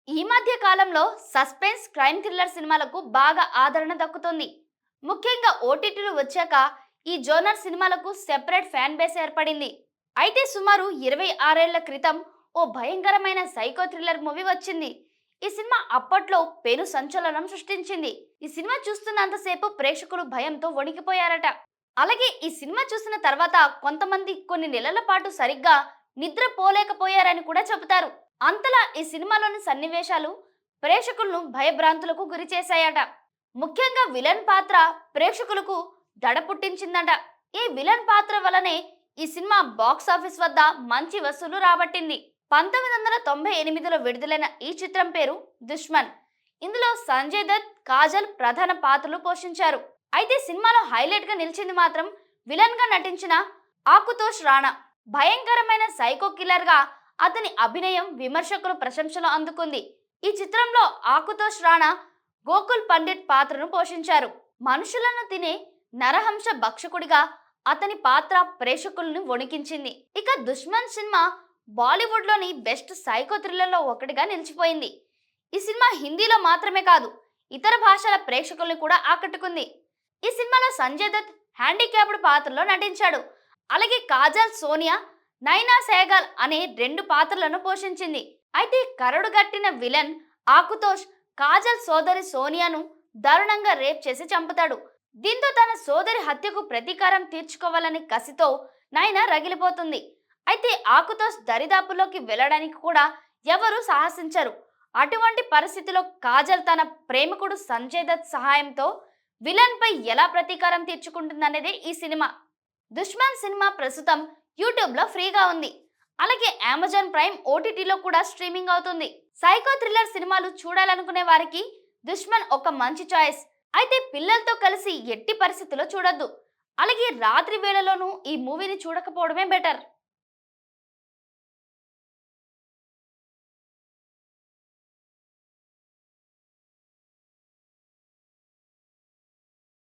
ఈ మధ్య కాలంలో సస్పెన్స్ క్రైమ్ థ్రిల్లర్ సినిమాలకు బాగా ఆదరణ దక్కుతుంది. ముఖ్యంగా ఓటీటీలు వచ్చాక ఈ జోనర్ సినిమాలకు సెపరేట్ ఫ్యాన్ బేస్ ఏర్పడింది. అయితే సుమారు 26 ఏళ్ల క్రితం ఓ భయంకరమైన సైకో థ్రిల్లర్ మూవీ వచ్చింది. ఈ సినిమా అప్పట్లో పెను సంచలనం సృష్టించింది. ఈ సినిమా చూస్తున్నంతసేపు ప్రేక్షకులు భయంతో వణికిపోయారట. అలాగే ఈ సినిమా చూసిన తర్వాత కొంతమంది కొన్ని నెలల పాటు సరిగ్గా నిద్రపోలేకపోయారని కూడా చెబుతారు. అంతలా ఈ సినిమాలోని సన్నివేశాలు ప్రేక్షకులను భయభ్రాంతులకు గురి చేశాయట. ముఖ్యంగా విలన్ పాత్ర ప్రేక్షకులకు దడ పుట్టించిందట. ఈ విలన్ పాత్ర వలనే ఈ సినిమా బాక్స్ ఆఫీస్ వద్ద మంచి వసూలు రాబట్టింది. 1998లో విడుదలైన ఈ చిత్రం పేరు దుష్మన్. ఇందులో సంజయ్ దత్, కాజల్ ప్రధాన పాత్రలు పోషించారు. అయితే సినిమాలో హైలైట్ గా నిలిచింది మాత్రం విలన్ గా నటించిన ఆకుతోష్ రాణా. భయంకరమైన సైకో కిల్లర్ గా అతని అభినయం విమర్శకుల ప్రశంసలు అందుకుంది. ఈ చిత్రంలో ఆకుతోష్ రాణా గోకుల్ పండిట్ పాత్రను పోషించారు. మనుషులను తినే నరహంస భక్షకుడిగా అతని పాత్ర ప్రేక్షకులను వణికించింది. ఇక దుష్మన్ సినిమా బాలీవుడ్ లోని బెస్ట్ సైకో థ్రిల్లర్లో ఒకటిగా నిలిచిపోయింది. ఈ సినిమా హిందీలో మాత్రమే కాదు ఇతర భాషల ప్రేక్షకుల్ని కూడా ఆకట్టుకుంది. ఈ సినిమాలో సంజయ్ దత్ హ్యాండిక్యాప్డ్ పాత్రలో నటించాడు. అలాగే కాజల్, సోనియా, నైనా సెహగల్ అనే 2 పాత్రలను పోషించింది. అయితే కరడుగట్టిన విలన్ ఆకుతోష్ కాజల్ సోదరి సోనియాను దారుణంగా రేప్ చేసి చంపుతాడు. దీంతో తన సోదరి హత్యకు ప్రతీకారం తీర్చుకోవాలని కసితో నైనా రగిలిపోతుంది. అయితే ఆకుతోష్ దరిదాపుల్లోకి వెళ్ళడానికి కూడా ఎవరూ సాహసించరు. అటువంటి పరిస్థితిలో కాజల్ తన ప్రేమికుడు సంజయ్ దత్ సహాయంతో విలన్ పై ఎలా ప్రతీకారం తీర్చుకుంటుందనేదే ఈ సినిమా. దుష్మన్ సినిమా ప్రస్తుతం యూట్యూబ్ లో ఫ్రీగా ఉంది. అలాగే అమెజాన్ ప్రైమ్ ఓటీటీలో కూడా స్ట్రీమింగ్ అవుతుంది. సైకో థ్రిల్లర్ సినిమాలు చూడాలనుకునే వారికి దుష్మన్ ఒక మంచి చాయిస్. అయితే పిల్లలతో కలిసి ఎట్టి పరిస్థితుల్లో చూడొద్దు. అలాగే రాత్రి వేళలోనూ ఈ మూవీని చూడకపోవడమే బెటర్.